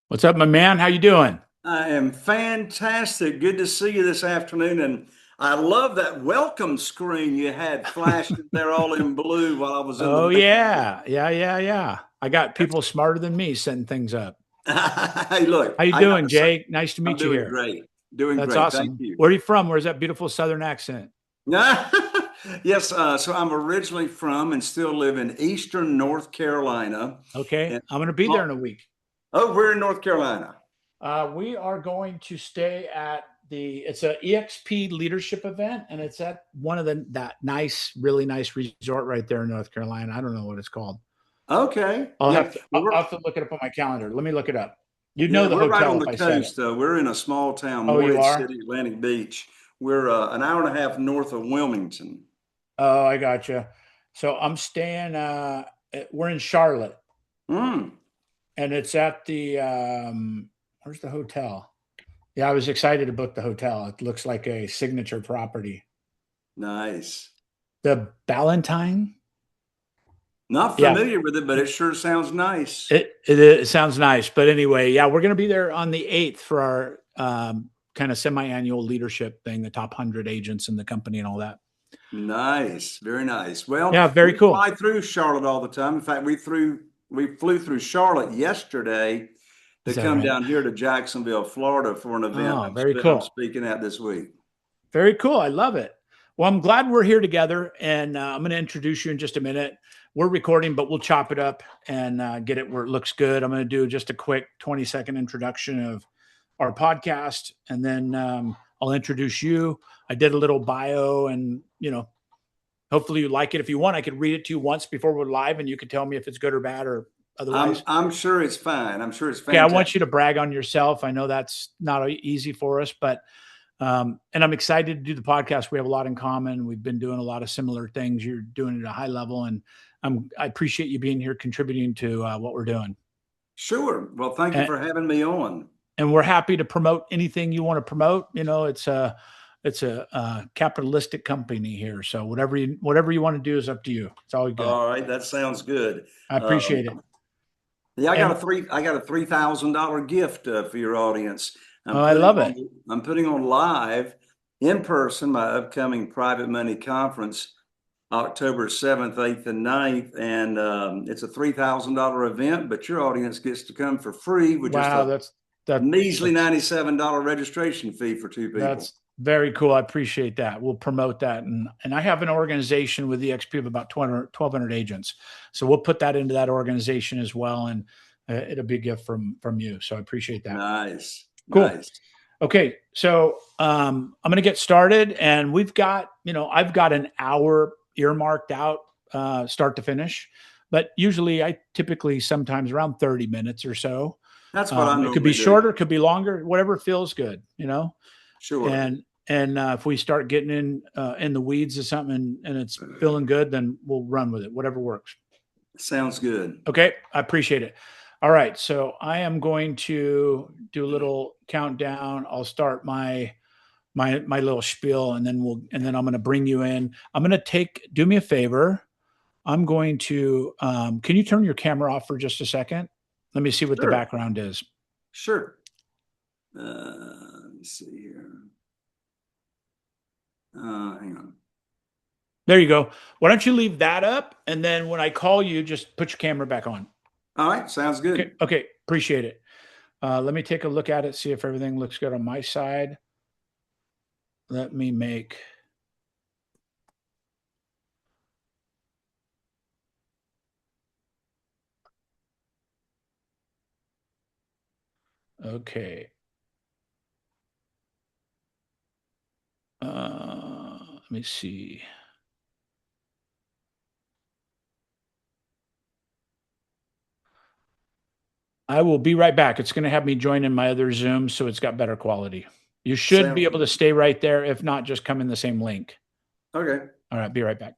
What's up, my man? How you doing? I am fantastic. Good to see you this afternoon. And I love that welcome screen you had flashing there all in blue while I was in the Oh meeting. yeah. I got That's, people smarter than me setting things up. hey, look, How you I got doing, to say, Jay? Nice to I'm meet you doing here. great. Doing That's great. Thank awesome. you. Where are you from? Where's that beautiful Southern accent? Yes, so I'm originally from and still live in Eastern North Carolina. Okay, And, I'm gonna be there in a week. oh, we're in North Carolina. We are going to stay at it's a EXP leadership event, and it's at one of that really nice resort right there in North Carolina. I don't know what it's called. Okay. I'll Yeah. have to Well, I'll have to look it up on my calendar. Let me look it up. You'd know Yeah, the we're right hotel on if the I said it. coast. We're in a small town, Oh, you Morehead are? City, Atlantic Beach. We're an hour and a half north of Wilmington. Oh, I gotcha. So I'm staying. We're in Charlotte, Mm, and it's at the. Where's the hotel? Yeah, I was excited to book the hotel. It looks like a signature property. nice. The Ballantine. Not Yeah, familiar with it, but it sure sounds nice. it sounds nice. But anyway, yeah, we're going to be there on the 8th for our kind of semi-annual leadership thing, the top 100 agents in the company and all that. Nice, very nice. Well, Yeah, very we cool. fly through Charlotte all the time. In fact, we flew through Charlotte yesterday Is to that come right? down here to Jacksonville, Florida for an event Oh, very I'm cool. speaking at this week. Very cool. I love it. Well, I'm glad we're here together, and I'm going to introduce you in just a minute. We're recording, but we'll chop it up and get it where it looks good. I'm going to do just a quick 20-second introduction of our podcast, and then I'll introduce you. I did a little bio, and hopefully you like it. If you want, I could read it to you once before we're live, and you could tell me if it's good or bad or I'm otherwise. I'm sure it's fine. I'm sure it's Okay, I want you fantastic. to brag on yourself. I know that's not easy for us, but and I'm excited to do the podcast. We have a lot in common. We've been doing a lot of similar things. You're doing it at a high level, and I appreciate you being here, contributing to what we're doing. Sure. Well, thank you And, for having me on. and we're happy to promote anything you want to promote. It's a capitalistic company here, so whatever you want to do is up to you. It's all good. All right, that sounds good. I appreciate it. Yeah, And I got a $3,000 gift for your audience. oh, I love it. I'm putting on live in person my upcoming private money conference, October 7th, 8th, and 9th, and it's a $3,000 event, but your audience gets to come for free with just Wow, a that measly that's $97 registration fee for two people. That's very cool. I appreciate that. We'll promote that. And I have an organization with EXP of about 1,200 agents. So we'll put that into that organization as well. And it'll be a gift from you. So I appreciate that. Nice, Cool. nice. Okay. So I'm going to get started. And I've got an hour earmarked out, start to finish. But usually I typically sometimes around 30 minutes or so. That's what I It could be normally do. shorter, could be longer, whatever feels good. Sure. And if we start getting in the weeds of something and it's feeling good, then we'll run with it, whatever works. Sounds good. Okay, I appreciate it. All right, so I am going to do a little countdown. I'll start my little spiel, and then I'm going to bring you in. I'm going to do me a favor. I'm going to can you turn your camera off for just a second? Let me see what the Sure, background is. sure. Let me see here. Hang on. There you go. Why don't you leave that up? And then when I call you, just put your camera back on. All right, sounds Okay. good. Okay. Appreciate it. Let me take a look at it, see if everything looks good on my side. Let me make. Okay. Let me see. I will be right back. It's going to have me join in my other Zoom, so it's got better quality. You should be Sounds able to good. stay right there. If not, just come in the same link. Okay. All right. Be right back.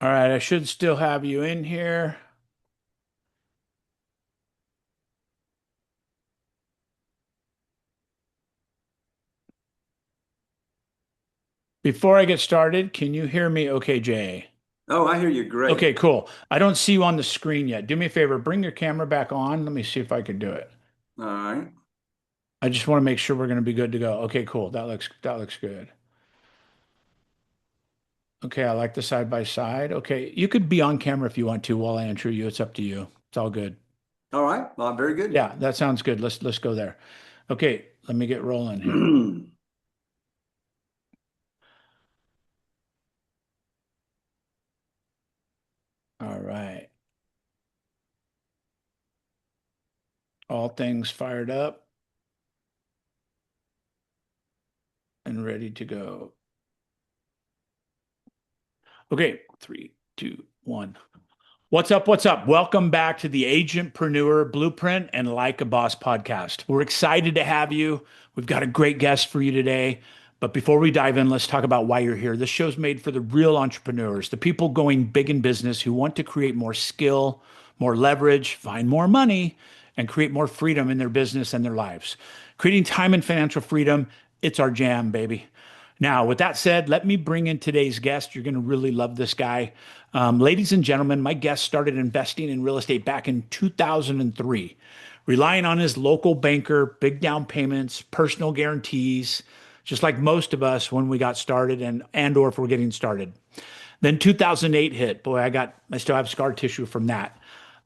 All right, I should still have you in here. Before I get started, can you hear me okay, Jay? Oh, I hear you great. Okay, cool. I don't see you on the screen yet. Do me a favor, bring your camera back on. Let me see if I can do it. All right. I just want to make sure we're going to be good to go. Okay, cool. That looks good. Okay, I like the side by side. Okay, you could be on camera if you want to while I intro you. It's up to you. It's all good. All right. Well, very good. Yeah, that sounds good. Let's go there. Okay, let me get rolling here. All All right. All things fired up and ready to go. Okay, three, two, one. What's up? What's up? Welcome back to the Agentpreneur Blueprint and Like a Boss podcast. We're excited to have you. We've got a great guest for you today. But before we dive in, let's talk about why you're here. This show's made for the real entrepreneurs, the people going big in business who want to create more skill, more leverage, find more money, and create more freedom in their business and their lives. Creating time and financial freedom, it's our jam, baby. Now, with that said, let me bring in today's guest. You're going to really love this guy. Ladies and gentlemen, my guest started investing in real estate back in 2003, relying on his local banker, big down payments, personal guarantees, just like most of us when we got started and or if we're getting started. Then 2008 hit. Boy, I still have scar tissue from that.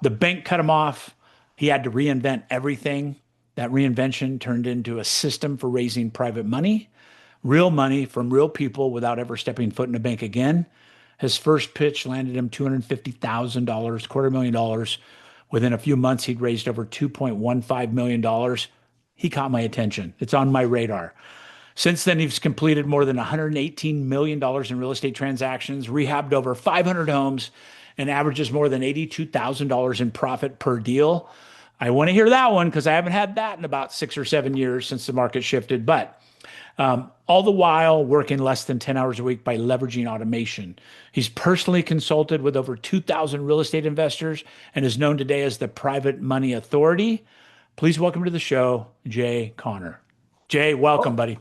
The bank cut him off. He had to reinvent everything. That reinvention turned into a system for raising private money, real money from real people without ever stepping foot in a bank again. His first pitch landed him $250,000, $250,000. Within a few months, he'd raised over $2.15 million. He caught my attention. It's on my radar. Since then, he's completed more than $118 million in real estate transactions, rehabbed over 500 homes, and averages more than $82,000 in profit per deal. I want to hear that one because I haven't had that in about 6 or 7 years since the market shifted. But all the while working less than 10 hours a week by leveraging automation. He's personally consulted with over 2,000 real estate investors and is known today as the Private Money Authority. Please welcome to the show, Jay Conner. Jay, welcome, buddy.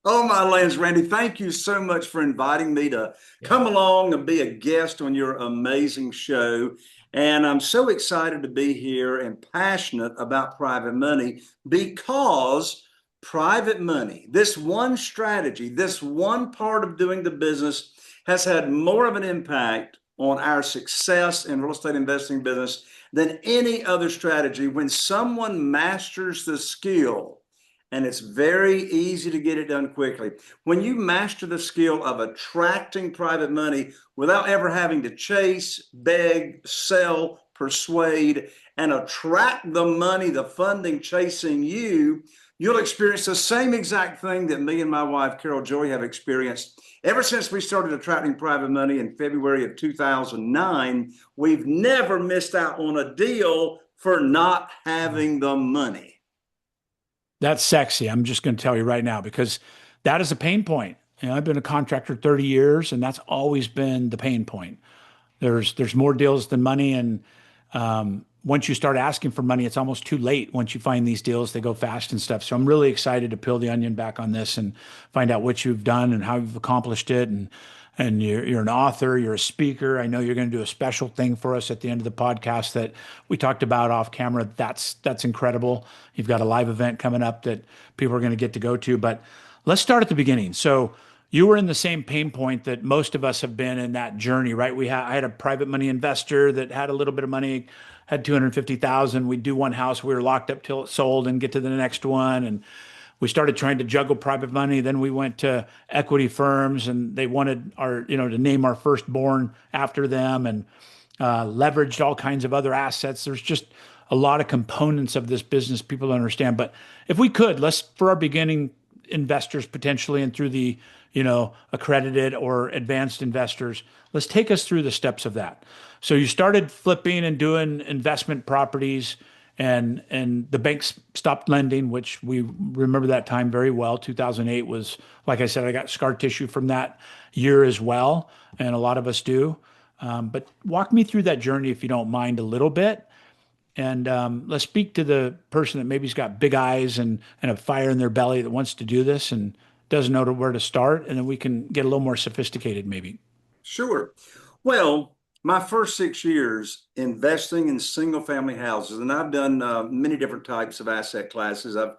Oh, my lands, Randy, thank you so much for inviting me to come along and be a guest on your amazing show. And I'm so excited to be here and passionate about private money because private money, this one strategy, this one part of doing the business has had more of an impact on our success in real estate investing business than any other strategy. When someone masters the skill, and it's very easy to get it done quickly. When you master the skill of attracting private money without ever having to chase, beg, sell, persuade, and attract the money, the funding chasing you, you'll experience the same exact thing that me and my wife, Carol Joy, have experienced. Ever since we started attracting private money in February of 2009, we've never missed out on a deal for not having the money. That's sexy. I'm just going to tell you right now because that is a pain point. I've been a contractor 30 years, and that's always been the pain point. There's more deals than money, and once you start asking for money, it's almost too late. Once you find these deals, they go fast and stuff. So I'm really excited to peel the onion back on this and find out what you've done and how you've accomplished it. And you're an author, you're a speaker. I know you're going to do a special thing for us at the end of the podcast that we talked about off camera. That's incredible. You've got a live event coming up that people are going to get to go to. But let's start at the beginning. So you were in the same pain point that most of us have been in that journey, right? I had a private money investor that had a little bit of money, had 250,000. We'd do one house, we were locked up till it sold and get to the next one. And we started trying to juggle private money. Then we went to equity firms and they wanted to name our firstborn after them and leveraged all kinds of other assets. There's just a lot of components of this business people don't understand. But if we could, let's, for our beginning investors potentially and through the, accredited or advanced investors, let's take us through the steps of that. So you started flipping and doing investment properties and the banks stopped lending, which we remember that time very well. 2008 was, like I said, I got scar tissue from that year as well, and a lot of us do. But walk me through that journey, if you don't mind, a little bit. And let's speak to the person that maybe's got big eyes and a fire in their belly that wants to do this and doesn't know where to start. And then we can get a little more sophisticated, maybe. Sure. Well, my first 6 years investing in single family houses, and I've done many different types of asset classes. I've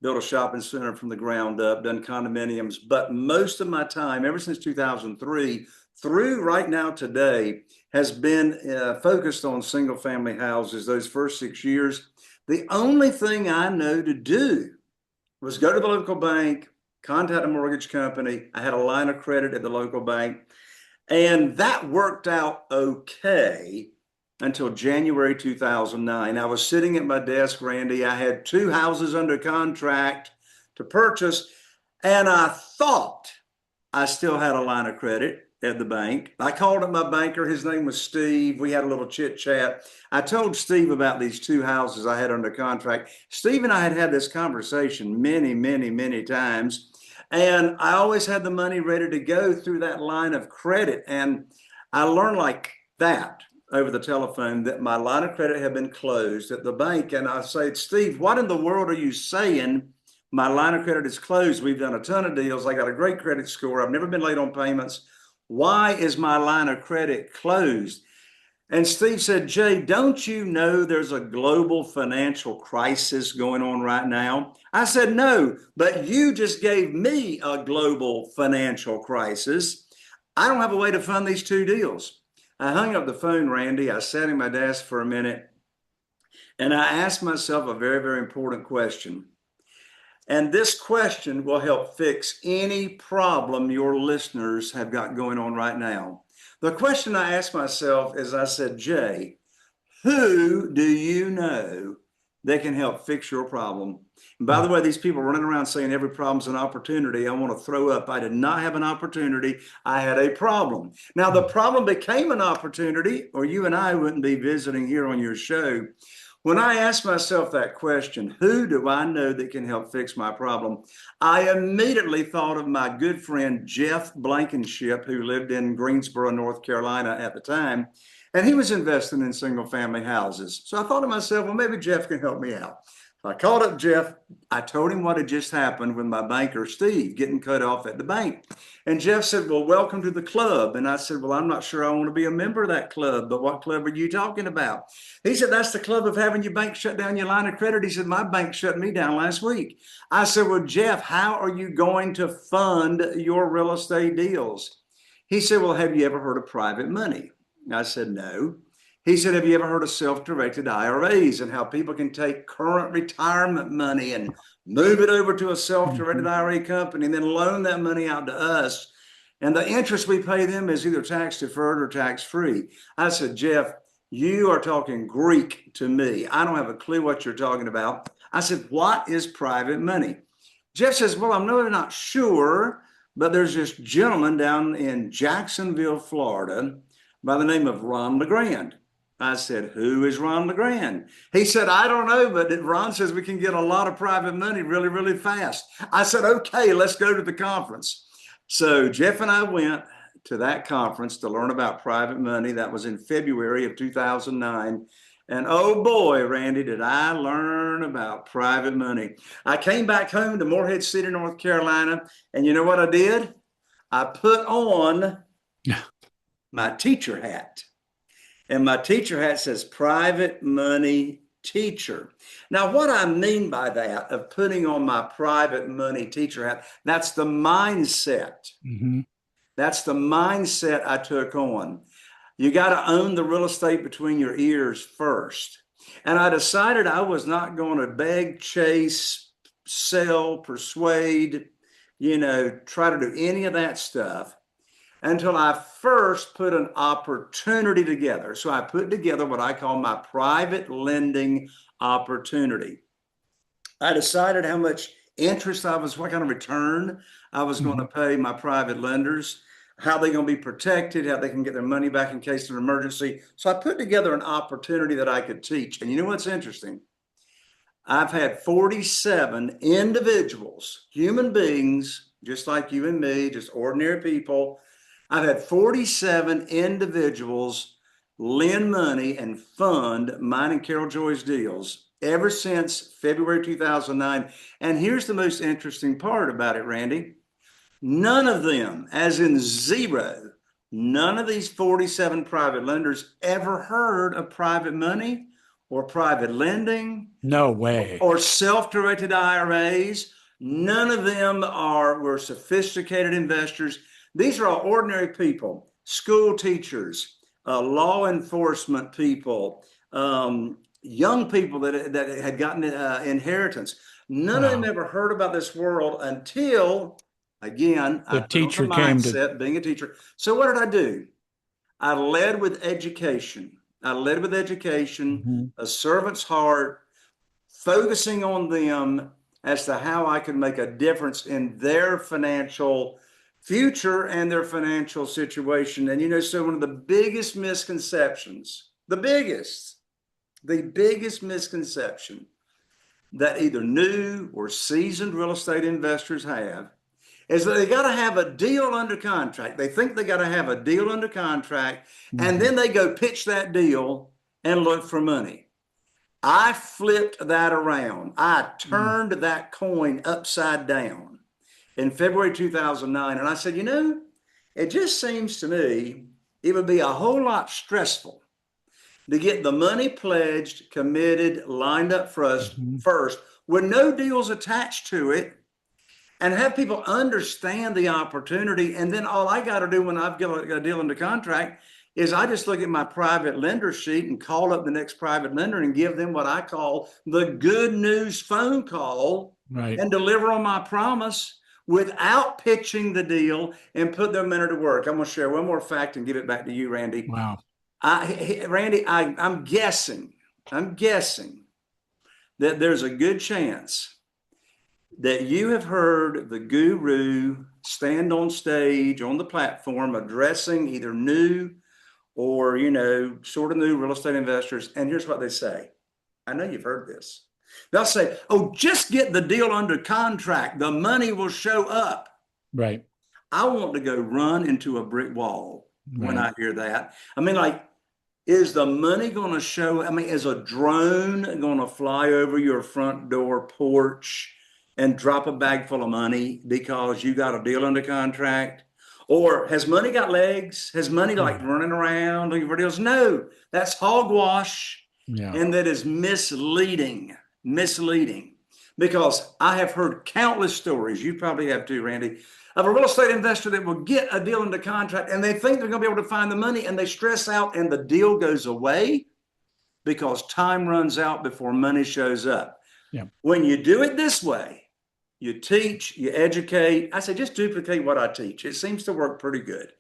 built a shopping center from the ground up, done condominiums, but most of my time, ever since 2003 through right now today, has been focused on single family houses. Those first 6 years, the only thing I know to do was go to the local bank, contact a mortgage company. I had a line of credit at the local bank. And that worked out okay until January 2009. I was sitting at my desk, Randy. I had 2 houses under contract to purchase, and I thought I still had a line of credit at the bank. I called up my banker. His name was Steve. We had a little chit chat. I told Steve about these 2 houses I had under contract. Steve and I had had this conversation many, many, many times. And I always had the money ready to go through that line of credit. And I learned like that over the telephone that my line of credit had been closed at the bank. And I said, Steve, what in the world are you saying? My line of credit is closed. We've done a ton of deals. I got a great credit score. I've never been late on payments. Why is my line of credit closed? And Steve said, Jay, don't you know there's a global financial crisis going on right now? I said, no, but you just gave me a global financial crisis. I don't have a way to fund these 2 deals. I hung up the phone, Randy. I sat in my desk for a minute and I asked myself a very, very important question. And this question will help fix any problem your listeners have got going on right now. The question I asked myself is, I said, Jay, who do you know that can help fix your problem? And by the way, these people running around saying every problem's an opportunity, I want to throw up. I did not have an opportunity. I had a problem. Now, the problem became an opportunity, or you and I wouldn't be visiting here on your show. When I asked myself that question, who do I know that can help fix my problem? I immediately thought of my good friend, Jeff Blankenship, who lived in Greensboro, North Carolina at the time, and he was investing in single family houses. So I thought to myself, well, maybe Jeff can help me out. So I called up Jeff. I told him what had just happened with my banker, Steve, getting cut off at the bank. And Jeff said, well, welcome to the club. And I said, well, I'm not sure I want to be a member of that club, but what club are you talking about? He said, that's the club of having your bank shut down your line of credit. He said, my bank shut me down last week. I said, well, Jeff, how are you going to fund your real estate deals? He said, well, have you ever heard of private money? I said, no. He said, have you ever heard of self-directed IRAs and how people can take current retirement money and move it over to a self-directed IRA company and then loan that money out to us? And the interest we pay them is either tax deferred or tax free. I said, Jeff, you are talking Greek to me. I don't have a clue what you're talking about. I said, what is private money? Jeff says, well, I'm really not sure, but there's this gentleman down in Jacksonville, Florida, by the name of Ron LeGrand. I said, who is Ron LeGrand? He said, I don't know, but Ron says we can get a lot of private money really, really fast. I said, okay, let's go to the conference. So Jeff and I went to that conference to learn about private money. That was in February of 2009. And oh boy, Randy, did I learn about private money. I came back home to Morehead City, North Carolina. And you know what I did? I put on my teacher hat. And my teacher hat says private money teacher. Now, what I mean by that, of putting on my private money teacher hat, that's the mindset. Mm-hmm. That's the mindset I took on. You got to own the real estate between your ears first. And I decided I was not going to beg, chase, sell, persuade, try to do any of that stuff until I first put an opportunity together. So I put together what I call my private lending opportunity. I decided how much interest what kind of return I was going to pay my private lenders, how they're going to be protected, how they can get their money back in case of an emergency. So I put together an opportunity that I could teach. And you know what's interesting? I've had 47 individuals, human beings, just like you and me, just ordinary people, I've had 47 individuals lend money and fund mine and Carol Joy's deals ever since February 2009. And here's the most interesting part about it, Randy. None of them, as in zero, none of these 47 private lenders ever heard of private money or private lending No way. or self-directed IRAs. None of them were sophisticated investors. These are all ordinary people, school teachers, law enforcement people, young people that had gotten inheritance. None of them Wow. ever heard about this world until, again, I The put on the teacher came to, mindset being a teacher. So what did I do? I led with education. I led with education, Mhm. a servant's heart, focusing on them as to how I could make a difference in their financial future and their financial situation. And so one of the biggest misconceptions, the biggest misconception that either new or seasoned real estate investors have is that they got to have a deal under contract. They think they got to have a deal under contract, and Mhm. then they go pitch that deal and look for money. I flipped that around. I Mm. turned that coin upside down in February 2009. And I said, it just seems to me it would be a whole lot stressful to get the money pledged, committed, lined up for us Mhm. first, with no deals attached to it, and have people understand the opportunity. And then all I got to do when I've got a deal under contract is I just look at my private lender sheet and call up the next private lender and give them what I call the good news phone call Right. and deliver on my promise without pitching the deal and put their money to work. I'm going to share one more fact and give it back to you, Randy. Wow. Randy, I'm guessing that there's a good chance that you have heard the guru stand on stage on the platform addressing either new or, sort of new real estate investors. And here's what they say. I know you've heard this. They'll say, oh, just get the deal under contract. The money will show up. Right. I want to go run into a brick wall when Right. I hear that. I mean, like, is the money going to show? I mean, is a drone going to fly over your front door porch and drop a bag full of money because you got a deal under contract? Or has money got legs? Has money like Yeah. running around looking for deals? No, that's hogwash, Yeah. and that is misleading. Misleading. Because I have heard countless stories, you probably have too, Randy, of a real estate investor that will get a deal into contract and they think they're going to be able to find the money and they stress out and the deal goes away because time runs out before money shows up. Yeah. When you do it this way, you teach, you educate. I say just duplicate what I teach. It seems to work pretty good.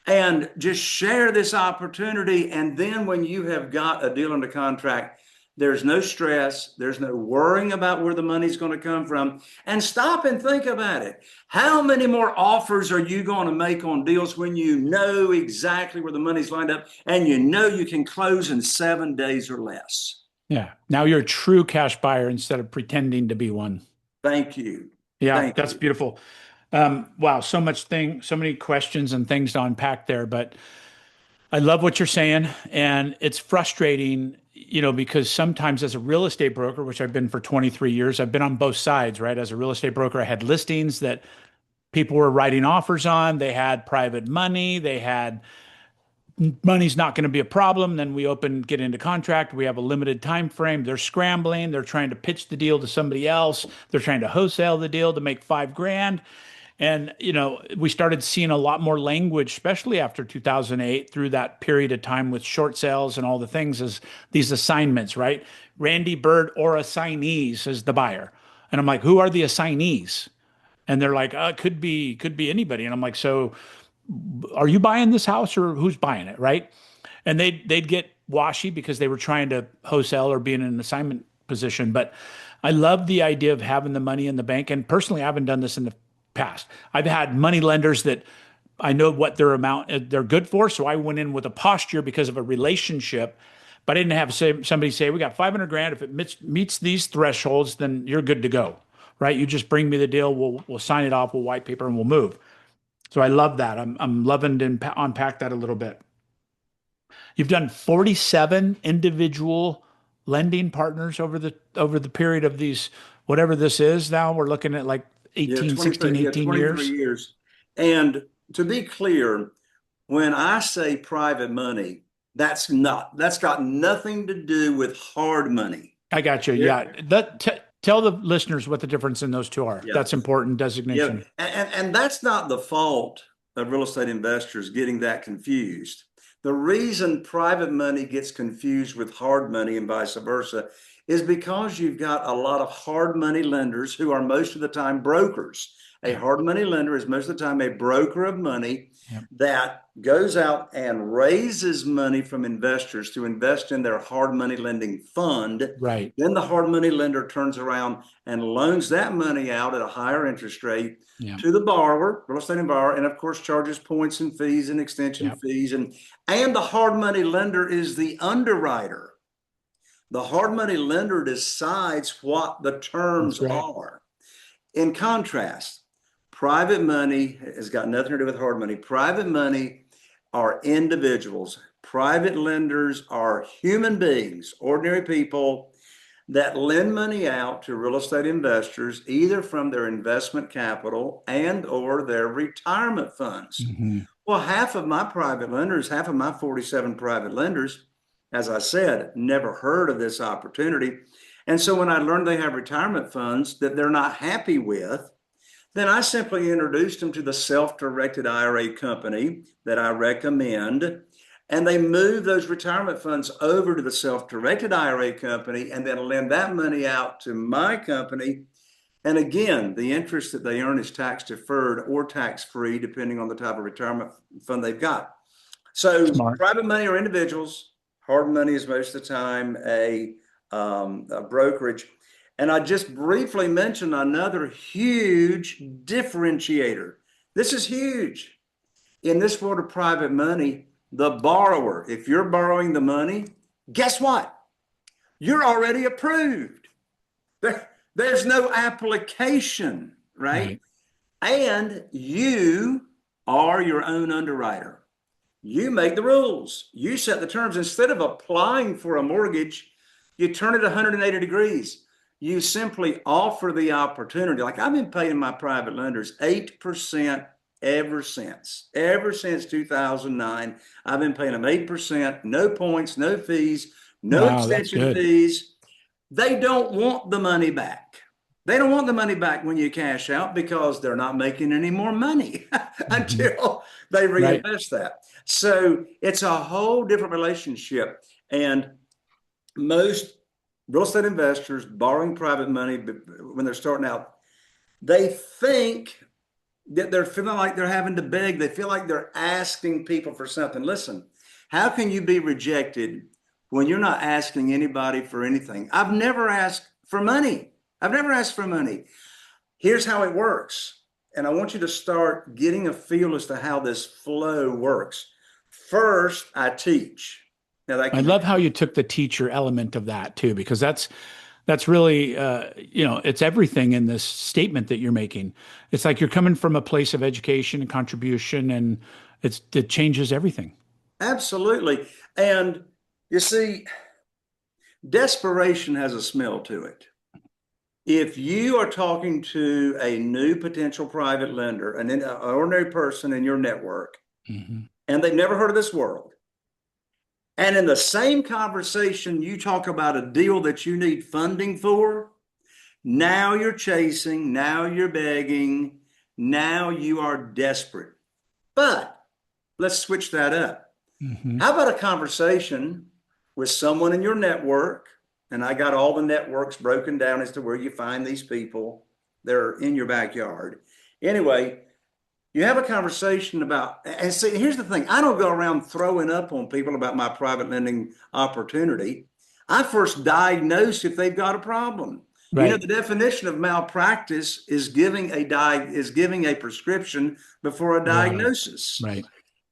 And just share this opportunity. And then when you have got a deal under contract, there's no stress. There's no worrying about where the money's going to come from. And stop and think about it. How many more offers are you going to make on deals when you know exactly where the money's lined up and you know you can close in 7 days or less? Yeah. Now you're a true cash buyer instead of pretending to be one. Thank you. Yeah, Thank that's you. beautiful. Wow, so many questions and things to unpack there, but I love what you're saying. And it's frustrating, because sometimes as a real estate broker, which I've been for 23 years, I've been on both sides, right? As a real estate broker, I had listings that people were writing offers on. They had private money. They had money's not going to be a problem. Then we get into contract. We have a limited time frame. They're scrambling. They're trying to pitch the deal to somebody else. They're trying to wholesale the deal to make 5 grand. And, we started seeing a lot more language, especially after 2008, through that period of time with short sales and all the things as these assignments, right? Randy Byrd or assignees as the buyer. And I'm like, who are the assignees? And they're like, could be anybody. And I'm like, so are you buying this house or who's buying it, right? And they'd get washy because they were trying to wholesale or be in an assignment position. But I love the idea of having the money in the bank. And personally, I haven't done this in the past. I've had money lenders that I know what their amount they're good for. So I went in with a posture because of a relationship, but I didn't have somebody say, we got 500 grand. If it meets these thresholds, then you're good to go, right? You just bring me the deal. We'll sign it off. We'll white paper and we'll move. So I love that. I'm loving to unpack that a little bit. You've done 47 individual lending partners over the period of these, whatever this is now. We're looking at like Yeah, 18, 16, 23, yeah, 18 23 years. years. And to be clear, when I say private money, that's got nothing to do with hard money. I got you. Yeah. Yeah. Tell the listeners what the difference in those two are. Yeah. That's important Yeah. designation. And that's not the fault of real estate investors getting that confused. The reason private money gets confused with hard money and vice versa is because you've got a lot of hard money lenders who are most of the time brokers. A Yeah. hard money lender is most of the time a broker of money Yeah. that goes out and raises money from investors to invest in their hard money lending fund. Right. Then the hard money lender turns around and loans that money out at a higher interest rate Yeah. to the borrower, real estate borrower, and of course charges points and fees and extension Yeah. fees. And the hard money lender is the underwriter. The hard money lender decides what the terms That's right. are. In contrast, private money has got nothing to do with hard money. Private money are individuals. Private lenders are human beings, ordinary people that lend money out to real estate investors, either from their investment capital and or their retirement funds. Hmm. Well, half of my private lenders, half of my 47 private lenders, as I said, never heard of this opportunity. And so when I learned they have retirement funds that they're not happy with, then I simply introduced them to the self-directed IRA company that I recommend. And they move those retirement funds over to the self-directed IRA company and then lend that money out to my company. And again, the interest that they earn is tax deferred or tax free, depending on the type of retirement fund they've got. So Smart. private money are individuals. Hard money is most of the time a brokerage. And I just briefly mentioned another huge differentiator. This is huge. In this world of private money, the borrower, if you're borrowing the money, guess what? You're already approved. There's no application, right? Right. And you are your own underwriter. You make the rules. You set the terms. Instead of applying for a mortgage, you turn it 180 degrees. You simply offer the opportunity. Like I've been paying my private lenders 8% ever since 2009. I've been paying them 8%, no points, no fees, no Wow, that's extension good. fees. They don't want the money back. They don't want the money back when you cash out because they're not making any more money Hmm. until they Right. reinvest that. So it's a whole different relationship. And most real estate investors borrowing private money when they're starting out, they think that they're feeling like they're having to beg. They feel like they're asking people for something. Listen, how can you be rejected when you're not asking anybody for anything? I've never asked for money. I've never asked for money. Here's how it works. And I want you to start getting a feel as to how this flow works. First, I teach. Now that I can love how you took the teacher element of that too, because that's really it's everything in this statement that you're making. It's like you're coming from a place of education and contribution, and it changes everything. absolutely. And you see, desperation has a smell to it. If you are talking to a new potential private lender, an ordinary person in your network, Hmm. and they've never heard of this world, and in the same conversation, you talk about a deal that you need funding for, now you're chasing, now you're begging, now you are desperate. But let's switch that up. Hmm. How about a conversation with someone in your network? And I got all the networks broken down as to where you find these people. They're in your backyard. Anyway, you have a conversation about, and see, here's the thing. I don't go around throwing up on people about my private lending opportunity. I first diagnose if they've got a problem. You know, Right. the definition of malpractice is giving a prescription before a Right. diagnosis. Right.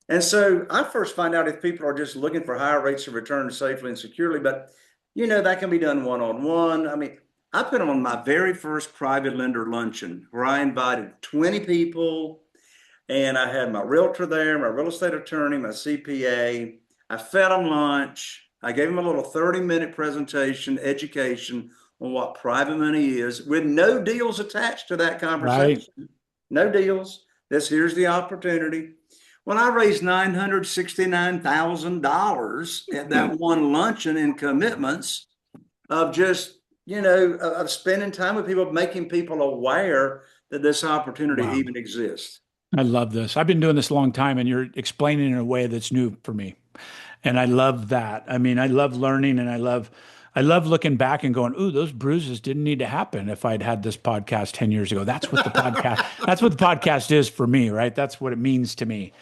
And so I first find out if people are just looking for higher rates of return safely and securely, but that can be done one-on-one. I mean, I put on my very first private lender luncheon where I invited 20 people. And I had my realtor there, my real estate attorney, my CPA. I fed them lunch. I gave them a little 30-minute presentation, education on what private money is, with no deals attached to that conversation. Right. No deals. Here's the opportunity. When I raised $969,000 at that one luncheon in commitments of just, of spending time with people, making people aware that this opportunity Wow. even exists. I love this. I've been doing this a long time, and you're explaining it in a way that's new for me. And I love that. I mean, I love learning, and I love looking back and going, "Ooh, those bruises didn't need to happen if I'd had this podcast 10 years ago." That's what the podcast is for me, right? That's what it means to me.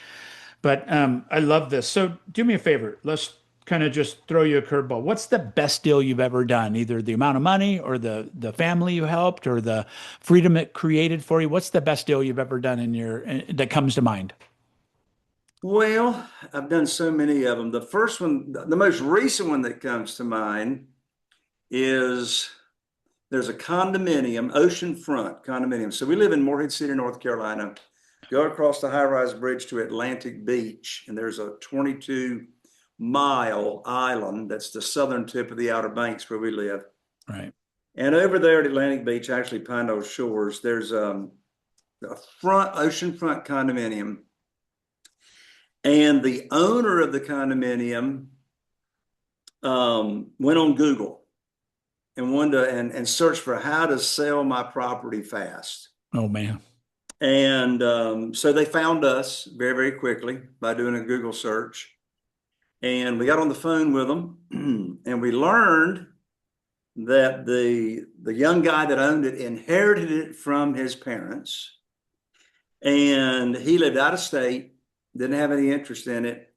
But I love this. So do me a favor. Let's kind of just throw you a curveball. What's the best deal you've ever done? Either the amount of money or the family you helped or the freedom it created for you. What's the best deal you've ever done that comes to mind? Well, I've done so many of them. The first one, the most recent one that comes to mind is there's a condominium, oceanfront condominium. So we live in Morehead City, North Carolina. Go across the high-rise bridge to Atlantic Beach, and there's a 22-mile island that's the southern tip of the Outer Banks where we live. Right. And over there at Atlantic Beach, actually Pine Knoll Shores, there's a oceanfront condominium. And the owner of the condominium went on Google and wanted to and searched for how to sell my property fast. Oh man. And so they found us very, very quickly by doing a Google search. And we got on the phone with them and we learned that the young guy that owned it inherited it from his parents. And he lived out of state, didn't have any interest in it.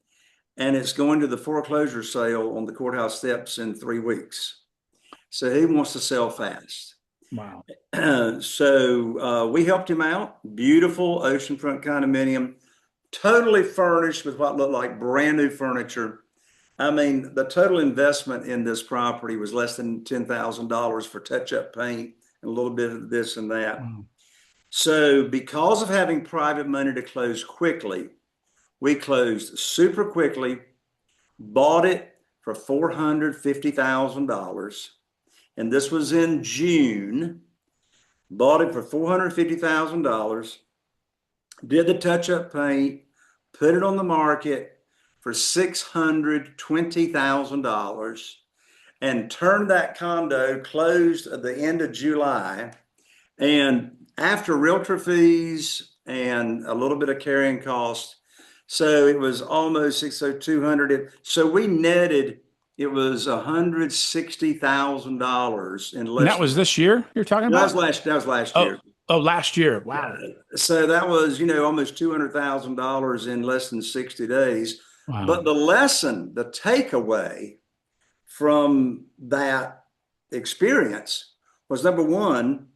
And it's going to the foreclosure sale on the courthouse steps in 3 weeks. So he wants to sell fast. Wow. So we helped him out. Beautiful oceanfront condominium, totally furnished with what looked like brand new furniture. I mean, the total investment in this property was less than $10,000 for touch-up paint and a little bit of this and that. Wow. So because of having private money to close quickly, we closed super quickly, bought it for $450,000. And this was in June. Bought it for $450,000, did the touch-up paint, put it on the market for $620,000, and turned that condo, closed at the end of July. And after realtor fees and a little bit of carrying cost, so it was almost 200. So we netted, it was $160,000 in less. And that was this year you're talking about? That was last year. Oh, last year. Wow. So that was, almost $200,000 in less than 60 days. Wow. But the lesson, the takeaway from that experience was, number one,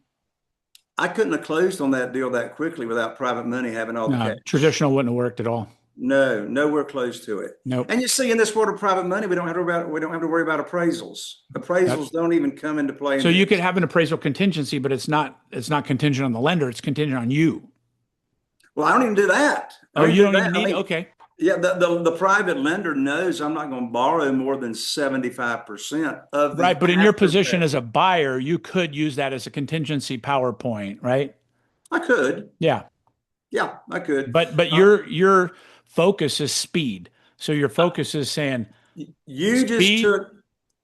I couldn't have closed on that deal that quickly without private money having all the cash. Traditional wouldn't have worked at all. No, nowhere close to it. Nope. And you see, in this world of private money, we don't have to worry about appraisals. Appraisals don't even come into play. So you could have an appraisal contingency, but it's not contingent on the lender. It's contingent on you. Well, I don't even do that. Oh, you don't even need. Okay. Yeah, the private lender knows I'm not going to borrow more than 75% of the. Right, but in your position as a buyer, you could use that as a contingency PowerPoint, right? I could. Yeah. Yeah, I could. But your focus is speed. So your focus is saying you took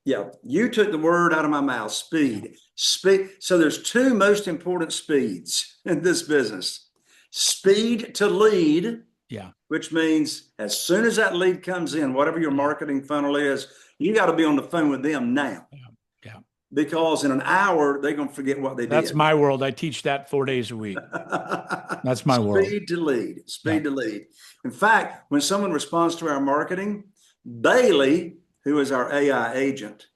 the word out of my mouth, speed. So there's two most important speeds in this business. Speed to lead. Yeah. Which means as soon as that lead comes in, whatever your marketing funnel is, you got to be on the phone with them now. Yeah. Because in an hour, they're going to forget what they did. That's my world. I teach that 4 days a week. That's my world. Speed to lead. To lead. In fact, when someone responds to our marketing, Bailey, who is our AI agent,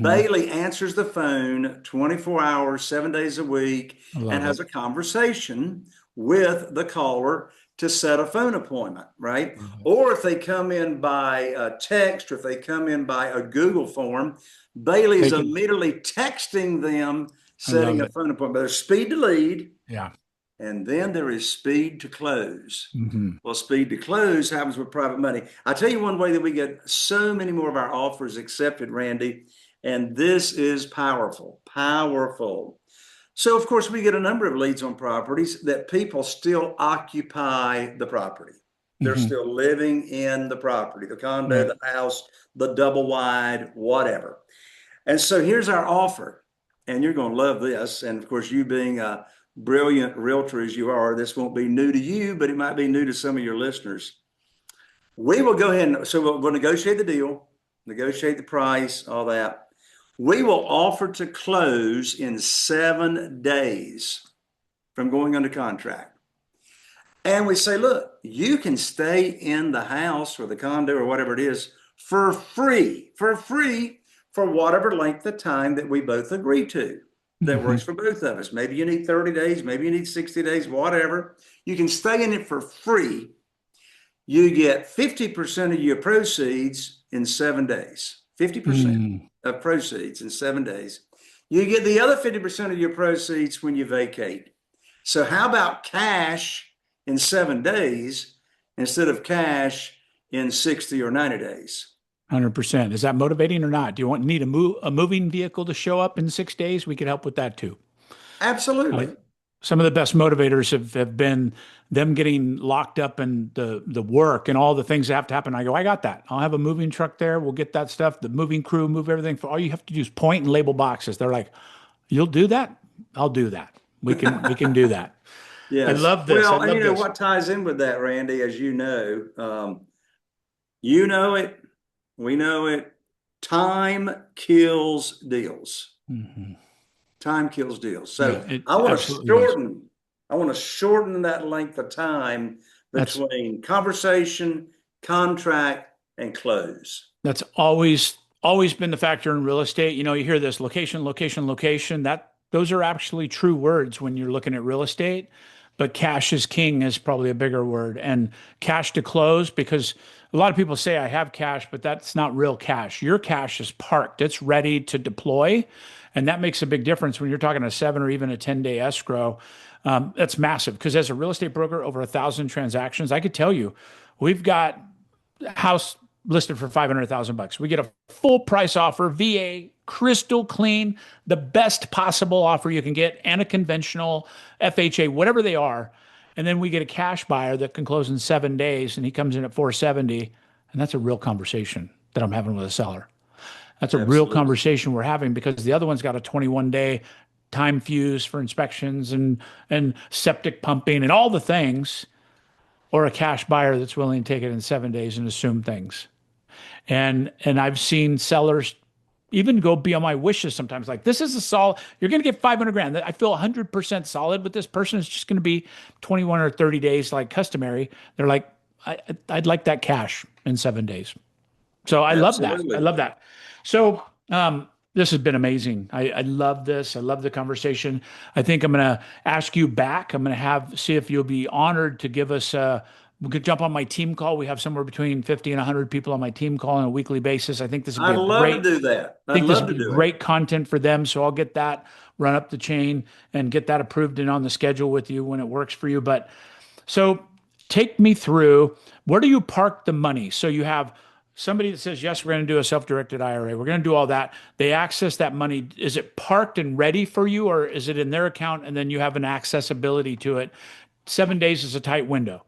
Bailey answers the phone 24 hours, 7 days a week, and has a conversation with the caller to set a phone appointment, right? Or if they come in by text, or if they come in by a Google form, Bailey is immediately texting them, setting a phone appointment. There's speed to lead. Yeah. And then there is speed to close. Mm-hmm. Well, speed to close happens with private money. I'll tell you one way that we get so many more of our offers accepted, Randy, and this is powerful, powerful. So, of course, we get a number of leads on properties that people still occupy the property. They're Mm-hmm. still living in the property, the condo, Right. the house, the double wide, whatever. And so here's our offer. And you're going to love this. And of course, you being a brilliant realtor as you are, this won't be new to you, but it might be new to some of your listeners. We will go ahead and so we'll negotiate the deal, negotiate the price, all that. We will offer to close in 7 days from going under contract. And we say, look, you can stay in the house or the condo or whatever it is for free for whatever length of time that we both agree to that Mm-hmm. works for both of us. Maybe you need 30 days, maybe you need 60 days, whatever. You can stay in it for free. You get 50% of your proceeds in 7 days, 50% Mm. of proceeds in 7 days. You get the other 50% of your proceeds when you vacate. So how about cash in 7 days instead of cash in 60 or 90 days? 100%. Is that motivating or not? Do you need a moving vehicle to show up in 6 days? We could help with that too. Absolutely. Some of the best motivators have been them getting locked up in the work and all the things that have to happen. I go, I got that. I'll have a moving truck there. We'll get that stuff. The moving crew, move everything. For all you have to do is point and label boxes. They're like, you'll do that? I'll do that. We can do that. I Yes. love this. I Well, and love you know this. what ties in with that, Randy, as you know it, we know it. Time kills deals. Hmm. Time kills deals. Yeah, So it absolutely does. I want to shorten that length of time That's between conversation, contract, and close. That's always been the factor in real estate. You hear this location, location, location. Those are actually true words when you're looking at real estate, but cash is king is probably a bigger word. And cash to close, because a lot of people say I have cash, but that's not real cash. Your cash is parked. It's ready to deploy. And that makes a big difference when you're talking a 7 or even a 10-day escrow. That's massive because as a real estate broker, over 1,000 transactions, I could tell you, we've got house listed for 500,000 bucks. We get a full price offer, VA, crystal clean, the best possible offer you can get, and a conventional FHA, whatever they are. And then we get a cash buyer that can close in 7 days, and he comes in at 470, and that's a real conversation that I'm having with a seller. That's a real Absolutely. conversation we're having because the other one's got a 21-day time fuse for inspections and septic pumping and all the things, or a cash buyer that's willing to take it in 7 days and assume things. And I've seen sellers even go beyond my wishes sometimes. Like, this is a solid, you're going to get 500 grand. I feel 100% solid with this person. It's just going to be 21 or 30 days like customary. They're like, I'd like that cash in 7 days. So I love that. I Absolutely. love that. So this has been amazing. I love this. I love the conversation. I think I'm going to ask you back. I'm going to see if you'll be honored to give us we could jump on my team call. We have somewhere between 50 and 100 people on my team call on a weekly basis. I think this would be I'd a love to great do that. I I'd think this love would to be do it. great content for them. So I'll get that run up the chain and get that approved and on the schedule with you when it works for you. But so take me through, where do you park the money? So you have somebody that says, yes, we're going to do a self-directed IRA. We're going to do all that. They access that money. Is it parked and ready for you, or is it in their account and then you have an accessibility to it? 7 days is a tight window.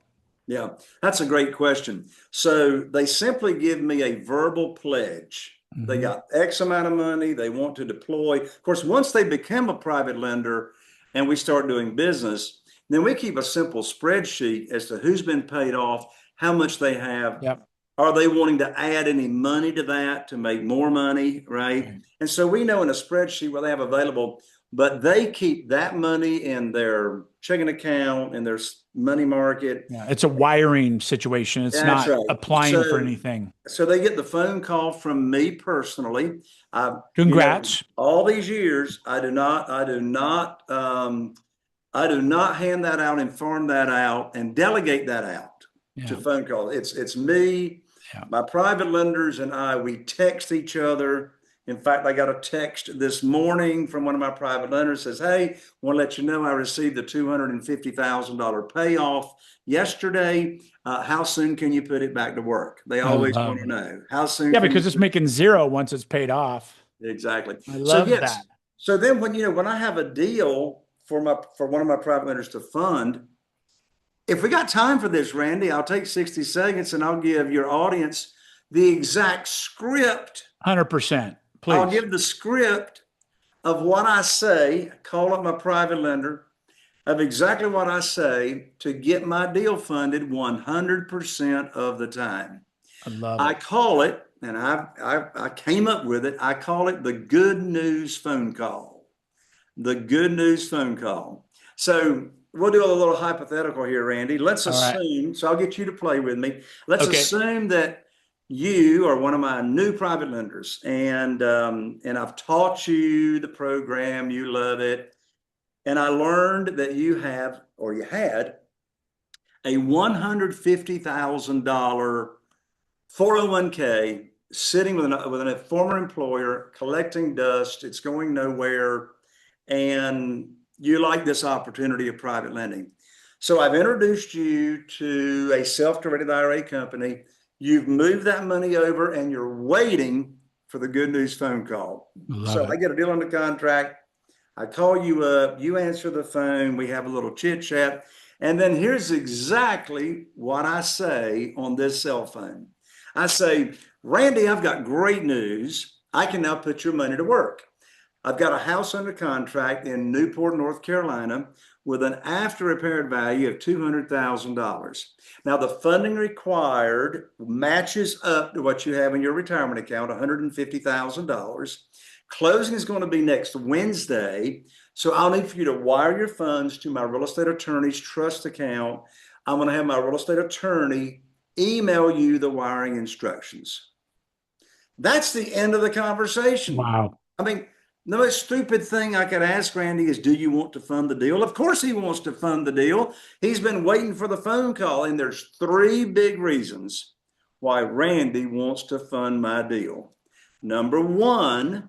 Yeah, that's a great question. So they simply give me a verbal pledge. They Hmm. got X amount of money they want to deploy. Of course, once they become a private lender and we start doing business, then we keep a simple spreadsheet as to who's been paid off, how much they have. Yep. Are they wanting to add any money to that to make more money, right? Right. And so we know in a spreadsheet what they have available, but they keep that money in their checking account, in their money market. Yeah. It's a wiring situation. It's That's not right. applying for So, anything. so they get the phone call from me personally. Congrats. All these years, I do not hand that out and farm that out and delegate that out to Yeah. phone calls. It's me, Yeah. my private lenders, and I. We text each other. In fact, I got a text this morning from one of my private lenders that says, hey, want to let you know I received the $250,000 payoff yesterday. How soon can you put it back to work? They I always love want to it. know, how soon Yeah, can you because it's put it? making zero once it's paid off. Exactly. I So love that. yes. So then when I have a deal for one of my private lenders to fund, if we got time for this, Randy, I'll take 60 seconds and I'll give your audience the exact script. 100%. I'll Please. give the script of what I say, call up my private lender, of exactly what I say to get my deal funded 100% of the time. I love I it. call it, and I came up with it, I call it the good news phone call. The good news phone call. So we'll do a little hypothetical here, Randy. Let's All right. assume, so I'll get you to play with me. Let's Okay. assume that you are one of my new private lenders, and I've taught you the program, you love it, and I learned that you have, or you had, a $150,000 401k sitting with a former employer, collecting dust. It's going nowhere, and you like this opportunity of private lending. So I've introduced you to a self-directed IRA company. You've moved that money over, and you're waiting for the good news phone call. I love So I it. get a deal under contract. I call you up, you answer the phone, we have a little chit chat. And then here's exactly what I say on this cell phone. I say, Randy, I've got great news. I can now put your money to work. I've got a house under contract in Newport, North Carolina, with an after repaired value of $200,000. Now, the funding required matches up to what you have in your retirement account, $150,000. Closing is going to be next Wednesday. So I'll need for you to wire your funds to my real estate attorney's trust account. I'm going to have my real estate attorney email you the wiring instructions. That's the end of the conversation. Wow. I mean, the most stupid thing I could ask Randy is, do you want to fund the deal? Of course he wants to fund the deal. He's been waiting for the phone call, and there's three big reasons why Randy wants to fund my deal. Number one,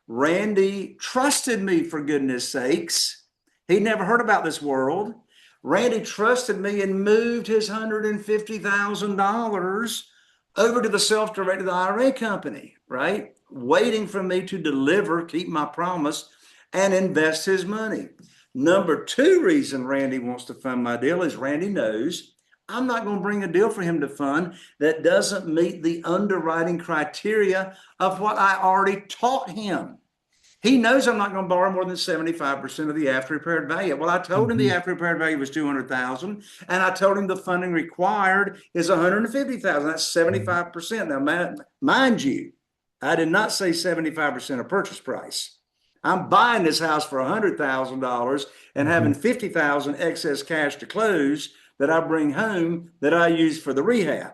Randy trusted me, for goodness sakes. He never heard about this world. Randy trusted me and moved his $150,000 over to the self-directed IRA company, right? Waiting for me to deliver, keep my promise, and invest his money. Number two reason Randy wants to fund my deal is Randy knows I'm not going to bring a deal for him to fund that doesn't meet the underwriting criteria of what I already taught him. He knows I'm not going to borrow more than 75% of the after repaired value. Well, I told him the Mhm. after repaired value was 200,000, and I told him the funding required is 150,000. That's 75%. Now, mind you, I did not say 75% of purchase price. I'm buying this house for $100,000 and having Mhm. 50,000 excess cash to close that I bring home that I use for the rehab.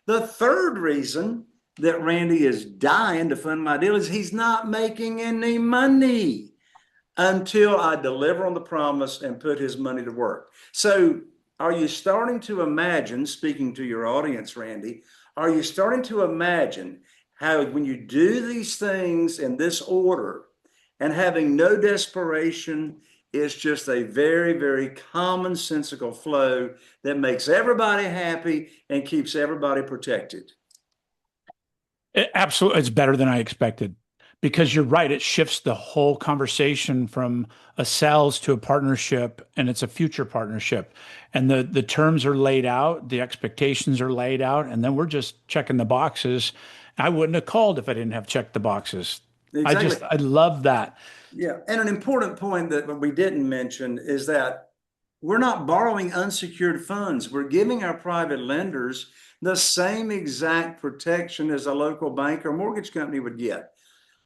The third reason that Randy is dying to fund my deal is he's not making any money until I deliver on the promise and put his money to work. So, are you starting to imagine, speaking to your audience, Randy, are you starting to imagine how when you do these things in this order and having no desperation, is just a very, very commonsensical flow that makes everybody happy and keeps everybody protected? Absolutely. It's better than I expected because you're right. It shifts the whole conversation from a sales to a partnership, and it's a future partnership. And the terms are laid out, the expectations are laid out, and then we're just checking the boxes. I wouldn't have called if I didn't have checked the boxes. Exactly. I love that. Yeah. And an important point that we didn't mention is that we're not borrowing unsecured funds. We're giving our private lenders the same exact protection as a local bank or mortgage company would get.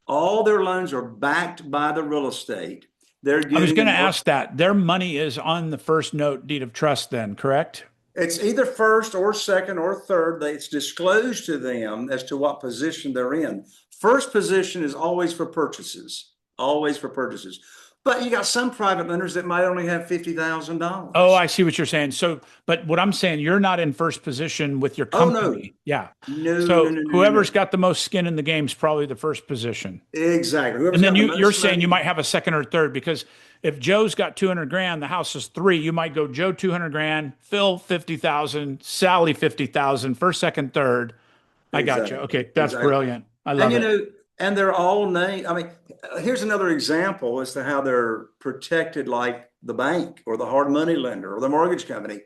All their loans are backed by the real estate. They're I was getting going to an, ask that. Their money is on the first note deed of trust, then, correct? it's either first or second or third. It's disclosed to them as to what position they're in. First position is always for purchases, always for purchases. But you got some private lenders that might only have Oh, $50,000. I see what you're saying. So, but what I'm saying, you're not in first position with your Oh, no, company. Yeah. no, no, So no, no, no, whoever's no. got the most skin in the game is probably the first position. Exactly. Whoever's And then got the you're most saying you money. might have a second or third because if Joe's got 200 grand, the house is three. You might go Joe 200 grand, Phil 50,000, Sally 50,000, first, second, third. I got you. Exactly. Okay, that's Exactly. brilliant. I And love it. and they're all named. I mean, here's another example as to how they're protected, like the bank or the hard money lender or the mortgage company.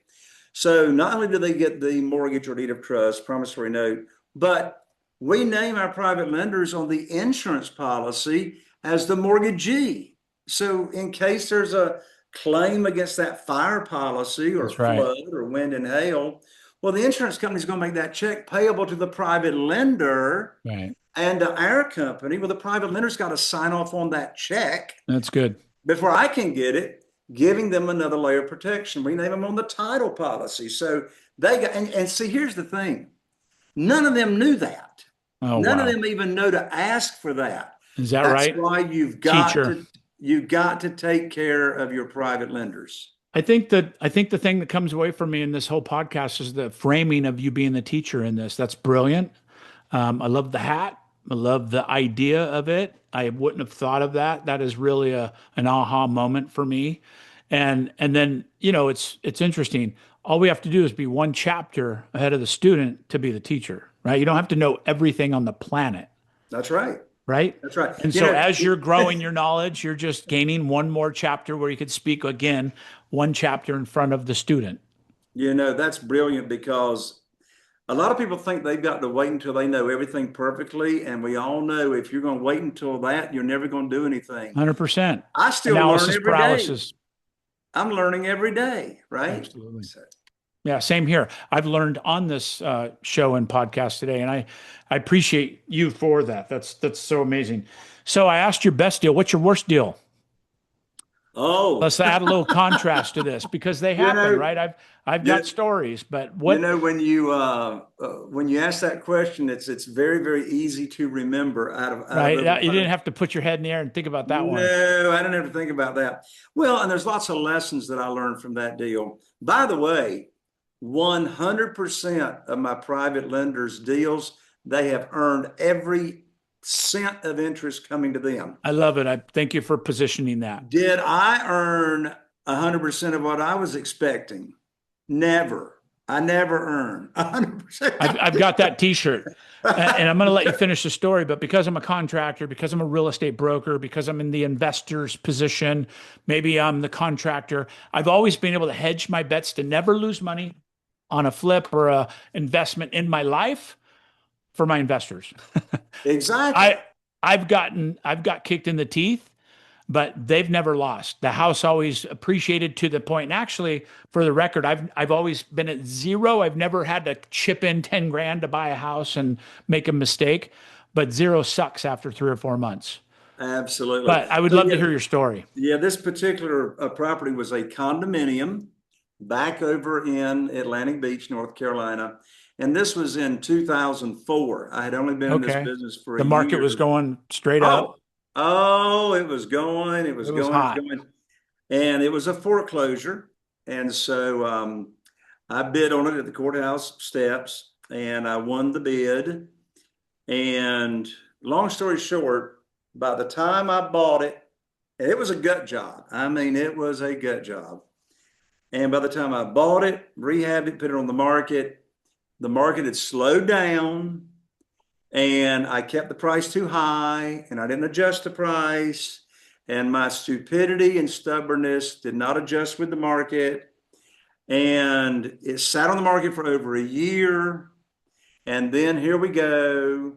So not only do they get the mortgage or deed of trust, promissory note, but we name our private lenders on the insurance policy as the mortgagee. So in case there's a claim against that fire policy or That's right. flood or wind and hail, well, the insurance company is going to make that check payable to the private lender Right. and to our company. Well, the private lender's got to sign off on that check That's good. before I can get it, giving them another layer of protection. We name them on the title policy. So they got, and see, here's the thing. None of them knew that. Oh, None of wow. them even know to ask for that. Is that That's right? why Teacher. you've got to take care of your private lenders. I think the thing that comes away from me in this whole podcast is the framing of you being the teacher in this. That's brilliant. I love the hat. I love the idea of it. I wouldn't have thought of that. That is really an aha moment for me. And then, it's interesting. All we have to do is be one chapter ahead of the student to be the teacher, right? You don't have to know everything on the planet, That's right. right? That's right. And You so know, as you're growing your knowledge, you're just gaining one more chapter where you could speak again, one chapter in front of the student. that's brilliant because a lot of people think they've got to wait until they know everything perfectly. And we all know if you're going to wait until that, you're never going to do anything. 100%. I still learn Analysis every day. paralysis. I'm learning every day, right? Absolutely. So, Yeah, same here. I've learned on this show and podcast today, and I appreciate you for that. That's so amazing. So I asked your best deal. What's your worst deal? oh, Let's add a little contrast to this because they you happen, know, right? I've got you, stories, but what? when you ask that question, it's very, very easy to remember out of Right? over You didn't 100. have to put your head in the air and think about that one. No, I didn't have to think about that. Well, and there's lots of lessons that I learned from that deal. By the way, 100% of my private lenders deals, they have earned every cent of interest coming to them. I love it. I thank you for positioning that. Did I earn 100% of what I was expecting? Never. I never earn 100%. I've got that T-shirt, and I'm going to let you finish the story. But because I'm a contractor, because I'm a real estate broker, because I'm in the investor's position, maybe I'm the contractor. I've always been able to hedge my bets to never lose money on a flip or a investment in my life for my investors. Exactly. I I've got kicked in the teeth, but they've never lost. The house always appreciated to the point. And actually, for the record, I've always been at zero. I've never had to chip in 10 grand to buy a house and make a mistake, but zero sucks after 3 or 4 months. Absolutely. But I would So love to yeah, hear your story. yeah, this particular property was a condominium back over in Atlantic Beach, North Carolina. And this was in 2004. I had only been in this Okay. business for a The market year. was going straight up. Oh, oh, it was going, it was It was going, it was hot. going. And it was a foreclosure. And so I bid on it at the courthouse steps and I won the bid. And long story short, by the time I bought it, and it was a gut job. I mean, it was a gut job. And by the time I bought it, rehabbed it, put it on the market had slowed down and I kept the price too high and I didn't adjust the price. And my stupidity and stubbornness did not adjust with the market. And it sat on the market for over a year. And then here we go.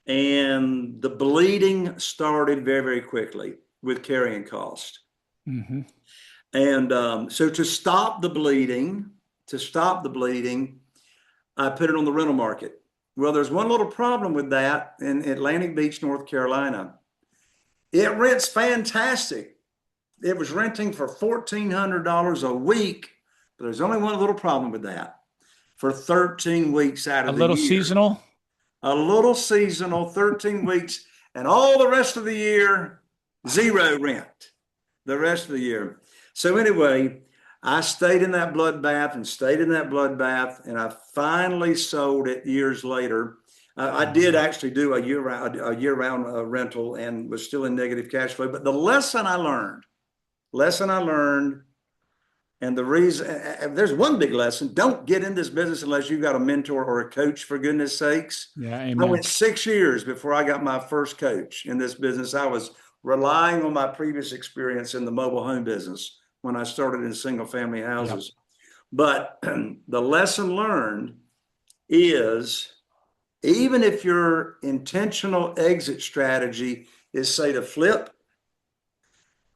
And the bleeding started very, very quickly with carrying cost. Hmm. And so to stop the bleeding, I put it on the rental market. Well, there's one little problem with that in Atlantic Beach, North Carolina. It rents fantastic. It was renting for $1,400 a week, but there's only one little problem with that. For 13 weeks out A of the little year, seasonal. a little seasonal, 13 weeks, and all the rest of the year, zero rent. The rest of the year. So anyway, I stayed in that bloodbath and stayed in that bloodbath, and I finally sold it years later. I did actually do a year-round rental and was still in negative cash flow. But the lesson I learned, and the reason, there's one big lesson: don't get in this business unless you've got a mentor or a coach. For goodness sakes, Yeah, I amen. went 6 years before I got my first coach in this business. I was relying on my previous experience in the mobile home business when I started in single family houses. Yep. But the lesson learned is, even if your intentional exit strategy is, say, to flip,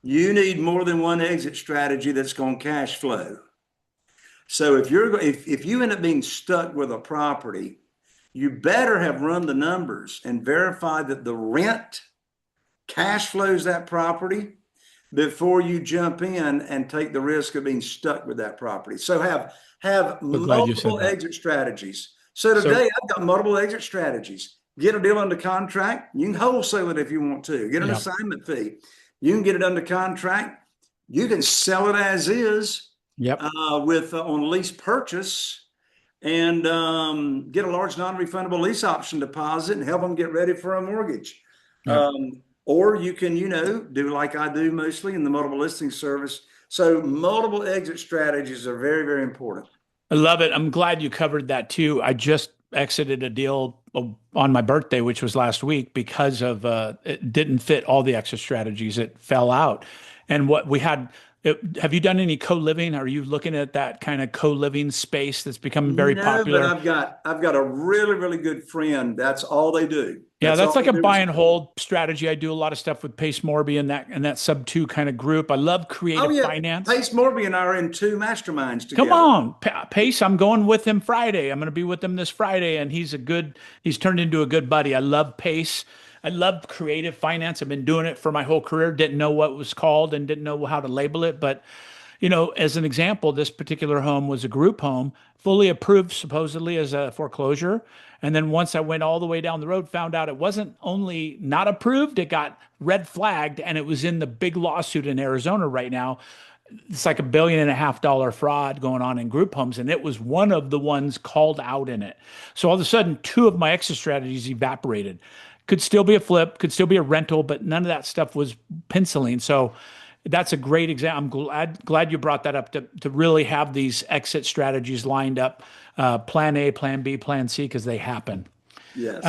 you need more than one exit strategy that's going to cash flow. So if you end up being stuck with a property, you better have run the numbers and verified that the rent cash flows that property before you jump in and take the risk of being stuck with that property. So have multiple exit strategies. So today I've got multiple exit strategies. Get a deal under contract. You can wholesale it if you want to. Get an assignment fee. You can get it under contract. You can sell it as is. With on lease purchase, and get a large non-refundable lease option deposit and help them get ready for a mortgage. Or you can, do like I do mostly in the multiple listing service. So multiple exit strategies are very, very important. I love it. I'm glad you covered that too. I just exited a deal on my birthday, which was last week, because of it didn't fit all the exit strategies. It fell out. And what we had, have you done any co-living? Are you looking at that kind of co-living space that's becoming very popular? But I've got a really, really good friend. That's all they do. That's like a buy and hold strategy. I do a lot of stuff with Pace Morby and that sub 2 kind of group. I love creative finance. Pace Morby and I are in 2 masterminds together. Come on, Pace. I'm going with him Friday. I'm going to be with him this Friday, and he's turned into a good buddy. I love Pace. I love creative finance. I've been doing it for my whole career. Didn't know what it was called and didn't know how to label it. But, as an example, this particular home was a group home, fully approved supposedly as a foreclosure. And then once I went all the way down the road, found out it wasn't only not approved, it got red flagged, and it was in the big lawsuit in Arizona right now. It's like $1.5 billion fraud going on in group homes, and it was one of the ones called out in it. So all of a sudden, 2 of my exit strategies evaporated. Could still be a flip, could still be a rental, but none of that stuff was penciling. So that's a great example. I'm glad you brought that up, to really have these exit strategies lined up, plan A, plan B, plan C, because they happen. Yes.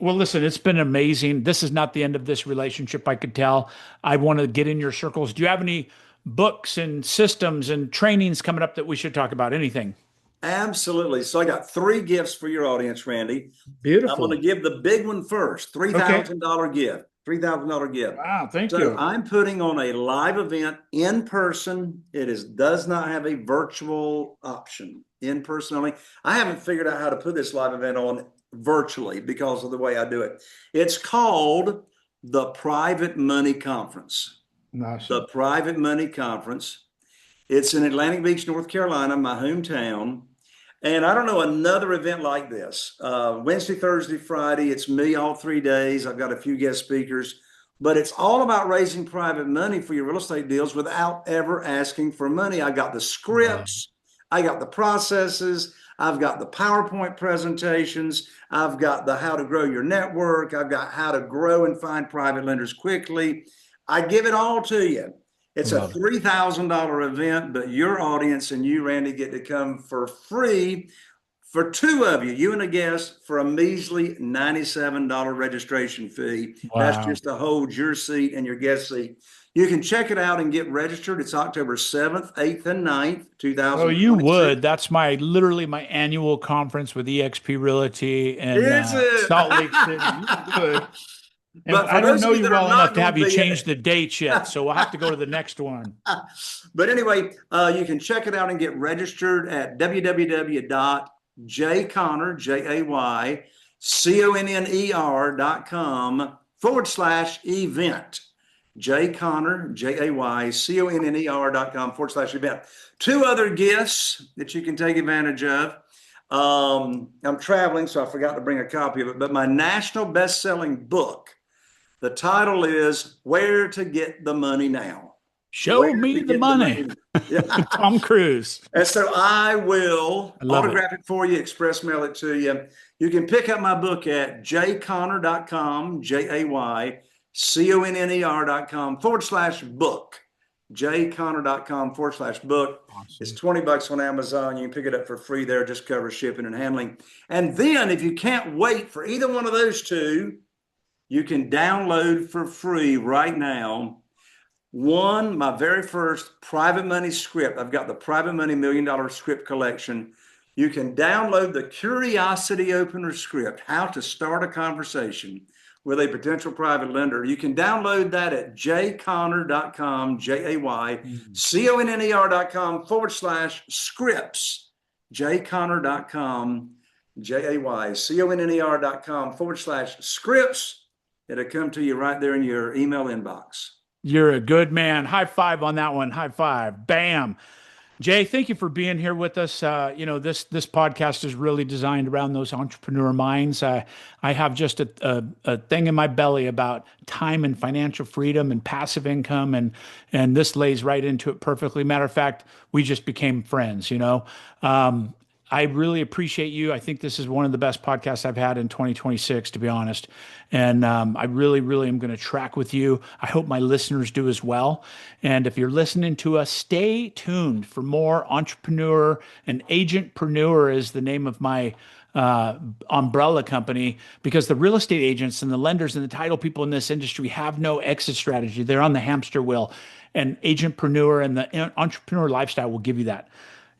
Well, listen, it's been amazing. This is not the end of this relationship, I could tell. I want to get in your circles. Do you have any books and systems and trainings coming up that we should talk about? Anything? Absolutely. So I got 3 gifts for your audience, Randy. Beautiful. I'm going to give the big one first. $3,000 gift. $3,000 gift. Wow, thank you. I'm putting on a live event in person. It does not have a virtual option. In person only. I haven't figured out how to put this live event on virtually because of the way I do it. It's called the Private Money Conference. Awesome. The Private Money Conference. It's in Atlantic Beach, North Carolina, my hometown. And I don't know another event like this. Wednesday, Thursday, Friday, it's me all 3 days. I've got a few guest speakers, but it's all about raising private money for your real estate deals without ever asking for money. I got the scripts, I got the processes, I've got the PowerPoint presentations, I've got the how to grow your network, I've got how to grow and find private lenders quickly. I give it all to you. It's a $3,000 event, but your audience and you, Randy, get to come for free for 2 of you, you and a guest, for a measly $97 registration fee. Wow. That's just to hold your seat and your guest seat. You can check it out and get registered. It's October 7th, 8th, and 9th, 2026. Oh, you would. That's literally my annual conference with eXp Realty and Salt Lake City. You would. And I don't know you well enough to have you change the dates yet, so we'll have to go to the next one. But anyway, you can check it out and get registered at jayconner.com/event. jayconner.com/event. 2 other gifts that you can take advantage of. I'm traveling, so I forgot to bring a copy of it, but my national best-selling book, the title is Where to Get the Money Now. Show Where me to the get the money. money. Yeah. Tom Cruise. And so I will I love it. autograph it for you, express mail it to you. You can pick up my book at jayconner.com, JAYCONNER.com/book. jayconner.com/book. It's Awesome. $20 on Amazon. You can pick it up for free there, just cover shipping and handling. And then if you can't wait for either one of those two, you can download for free right now my very first private money script. I've got the Private Money $1 Million Script Collection. You can download the Curiosity Opener Script, how to start a conversation with a potential private lender. You can download that at jayconner.com, JAYCONNER.com/scripts, jayconner.com, JAYCONNER.com/scripts. It'll come to you right there in your email inbox. You're a good man. High five on that one. High five. Bam. Jay, thank you for being here with us. This podcast is really designed around those entrepreneur minds. I have just a thing in my belly about time and financial freedom and passive income, and this lays right into it perfectly. Matter of fact, we just became friends. I really appreciate you. I think this is one of the best podcasts I've had in 2026, to be honest. And I really, really am going to track with you. I hope my listeners do as well. And if you're listening to us, stay tuned for more Entrepreneur and Agentpreneur is the name of my umbrella company, because the real estate agents and the lenders and the title people in this industry have no exit strategy. They're on the hamster wheel, and Agentpreneur and the entrepreneur lifestyle will give you that.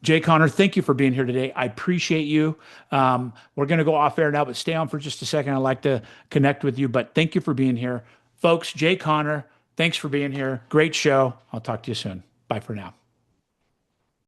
Jay Conner, thank you for being here today. I appreciate you. We're going to go off air now, but stay on for just a second. I'd like to connect with you, but thank you for being here. Folks, Jay Conner, thanks for being here. Great show. I'll talk to you soon. Bye for now.